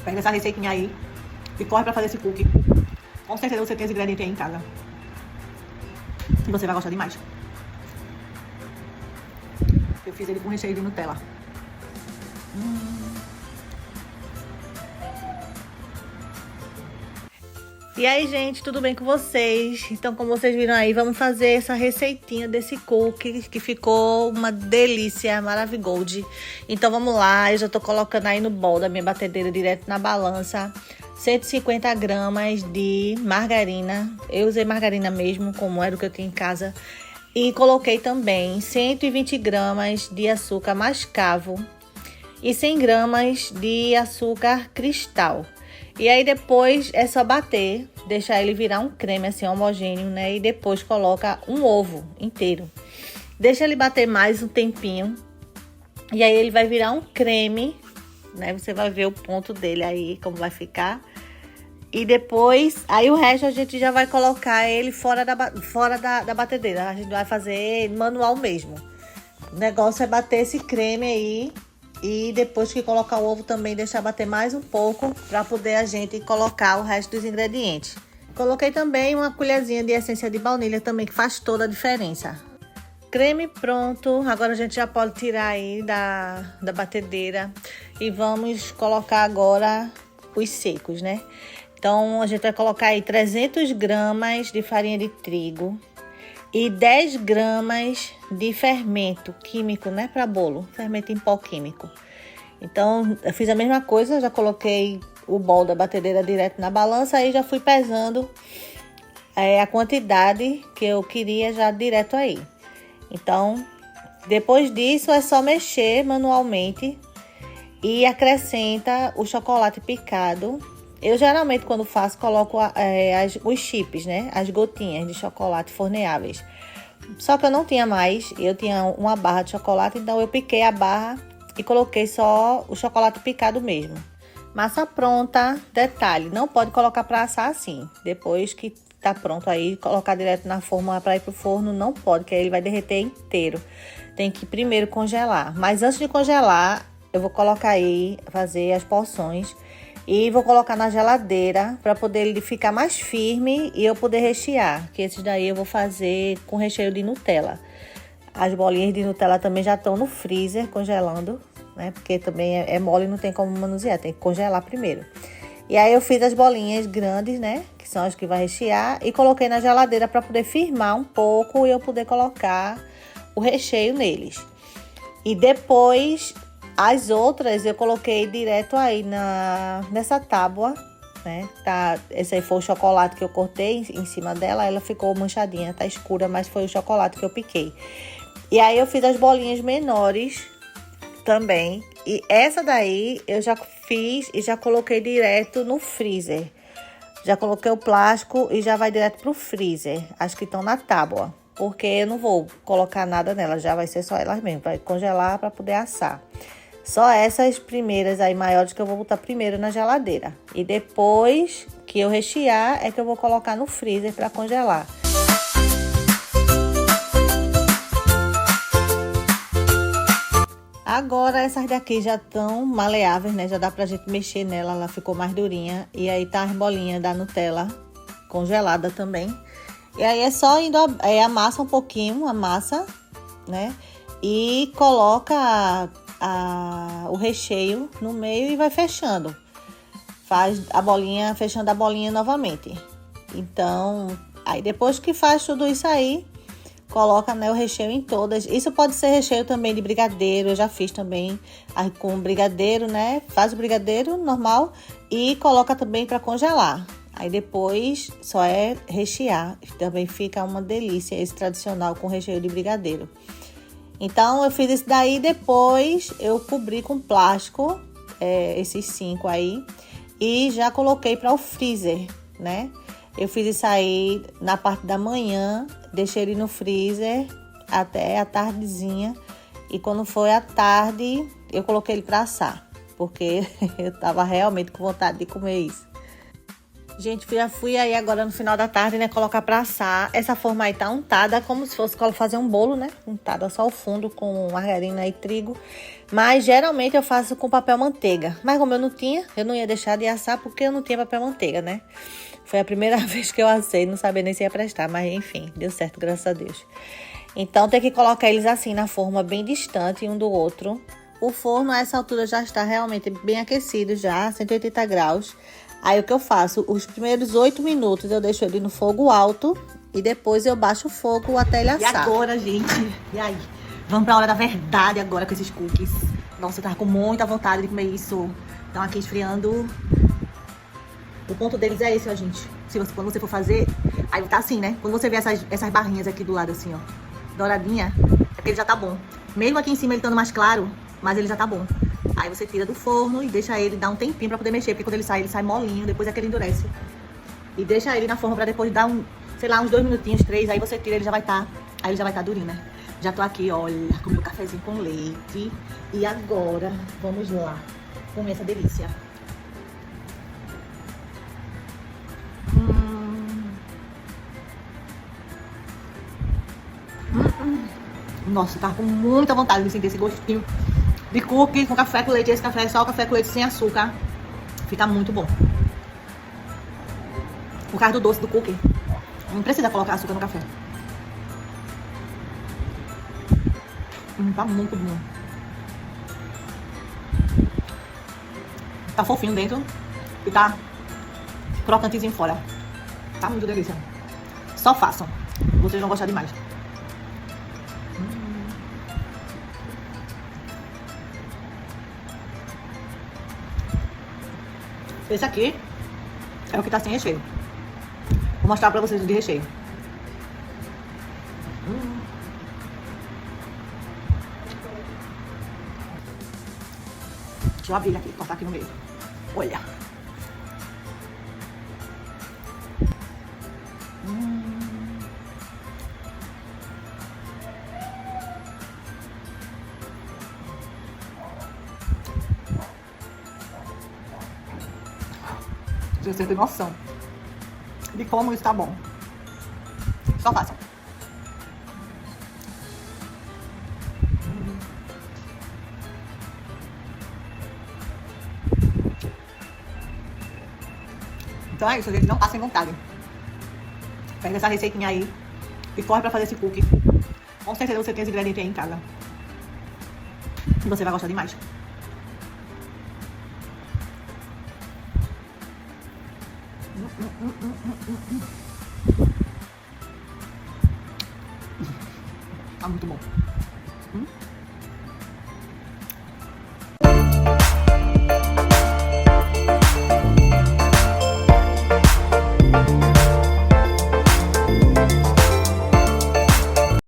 Pega essa receitinha aí e corre pra fazer esse cookie. Com certeza você tem os ingredientes aí em casa. E você vai gostar demais. Eu fiz ele com recheio de Nutella. E aí, gente, tudo bem com vocês? Então, como vocês viram aí, vamos fazer essa receitinha desse cookie que ficou uma delícia, maravilhosa. Então, vamos lá. Eu já tô colocando aí no bol da minha batedeira direto na balança 150 gramas de margarina. Eu usei margarina mesmo, como era o que eu tinha em casa. E coloquei também 120 gramas de açúcar mascavo e 100 gramas de açúcar cristal. E aí depois é só bater, deixar ele virar um creme assim homogêneo, né? E depois coloca um ovo inteiro. Deixa ele bater mais um tempinho. E aí ele vai virar um creme, né? Você vai ver o ponto dele aí, como vai ficar. E depois, aí o resto a gente já vai colocar ele fora da batedeira. A gente vai fazer manual mesmo. O negócio é bater esse creme aí. E depois que colocar o ovo também deixar bater mais um pouco para poder a gente colocar o resto dos ingredientes. Coloquei também uma colherzinha de essência de baunilha também, que faz toda a diferença. Creme pronto, agora a gente já pode tirar aí da batedeira e vamos colocar agora os secos, né? Então a gente vai colocar aí 300 gramas de farinha de trigo e 10 gramas de fermento químico, né, para bolo, fermento em pó químico. Então, eu fiz a mesma coisa, já coloquei o bol da batedeira direto na balança, aí já fui pesando a quantidade que eu queria já direto aí. Então, depois disso é só mexer manualmente e acrescenta o chocolate picado. Eu geralmente, quando faço, coloco os chips, né? As gotinhas de chocolate forneáveis. Só que eu não tinha mais, eu tinha uma barra de chocolate, então eu piquei a barra e coloquei só o chocolate picado mesmo. Massa pronta, detalhe, não pode colocar para assar assim. Depois que tá pronto aí, colocar direto na forma para ir pro forno, não pode, que aí ele vai derreter inteiro. Tem que primeiro congelar. Mas antes de congelar, eu vou colocar aí, fazer as porções. E vou colocar na geladeira para poder ele ficar mais firme e eu poder rechear. Que esses daí eu vou fazer com recheio de Nutella. As bolinhas de Nutella também já estão no freezer congelando, né? Porque também é mole e não tem como manusear, tem que congelar primeiro. E aí eu fiz as bolinhas grandes, né? Que são as que vai rechear. E coloquei na geladeira para poder firmar um pouco e eu poder colocar o recheio neles. E depois... as outras eu coloquei direto aí nessa tábua, né? Tá, esse aí foi o chocolate que eu cortei em cima dela, ela ficou manchadinha, tá escura, mas foi o chocolate que eu piquei. E aí eu fiz as bolinhas menores também. E essa daí eu já fiz e já coloquei direto no freezer. Já coloquei o plástico e já vai direto pro freezer, as que estão na tábua. Porque eu não vou colocar nada nela, já vai ser só elas mesmo, vai congelar para poder assar. Só essas primeiras aí maiores que eu vou botar primeiro na geladeira. E depois que eu rechear é que eu vou colocar no freezer para congelar. Agora essas daqui já estão maleáveis, né? Já dá pra gente mexer nela, ela ficou mais durinha. E aí tá as bolinhas da Nutella congelada também. E aí é só indo, amassa um pouquinho, a massa, né? E coloca o recheio no meio e vai fechando. Faz a bolinha, fechando a bolinha novamente. Então, aí depois que faz tudo isso aí, coloca, né, o recheio em todas. Isso pode ser recheio também de brigadeiro, eu já fiz também aí com brigadeiro, né? Faz o brigadeiro normal e coloca também para congelar. Aí depois só é rechear. Também fica uma delícia esse tradicional com recheio de brigadeiro. Então, eu fiz isso daí, depois eu cobri com plástico, esses 5 aí, e já coloquei para o freezer, né? Eu fiz isso aí na parte da manhã, deixei ele no freezer até a tardezinha, e quando foi à tarde, eu coloquei ele para assar, porque eu tava realmente com vontade de comer isso. Gente, fui aí agora no final da tarde, né, colocar pra assar. Essa forma aí tá untada, como se fosse fazer um bolo, né? Untada só o fundo com margarina e trigo. Mas geralmente eu faço com papel manteiga. Mas como eu não tinha, eu não ia deixar de assar porque eu não tinha papel manteiga, né? Foi a primeira vez que eu assei, não sabia nem se ia prestar, mas enfim, deu certo, graças a Deus. Então tem que colocar eles assim na forma bem distante um do outro. O forno a essa altura já está realmente bem aquecido já, 180 graus. Aí o que eu faço? Os primeiros 8 minutos eu deixo ele no fogo alto e depois eu baixo o fogo até ele assar. E agora, gente, e aí? Vamos pra hora da verdade agora com esses cookies. Nossa, eu tava com muita vontade de comer isso. Estão aqui esfriando. O ponto deles é esse, ó, gente. Quando você for fazer, aí tá assim, né? Quando você vê essas barrinhas aqui do lado assim, ó, douradinha, é porque ele já tá bom. Mesmo aqui em cima ele estando mais claro, mas ele já tá bom. Aí você tira do forno e deixa ele dar um tempinho pra poder mexer, porque quando ele sai molinho, depois é que ele endurece. E deixa ele na forma pra depois dar sei lá, uns 2 minutinhos, 3, aí você tira, ele já vai tá durinho, né? Já tô aqui, olha, com meu cafezinho com leite. E agora, vamos lá comer essa delícia. Nossa, tava com muita vontade de sentir esse gostinho de cookie com café com leite. Esse café é só café com leite sem açúcar. Fica muito bom. Por causa do doce do cookie, não precisa colocar açúcar no café. Tá muito bom. Tá fofinho dentro e tá crocantezinho fora. Tá muito delícia. Só façam. Vocês vão gostar demais. Esse aqui é o que tá sem recheio. Vou mostrar pra vocês o de recheio. Deixa eu abrir aqui, cortar aqui no meio. Olha. Você tem noção de como isso tá bom. Só façam. Então é isso, gente. Não passem vontade. Pega essa receitinha aí e corre pra fazer esse cookie. Com certeza você tem os ingredientes aí em casa. E você vai gostar demais. Tá muito bom.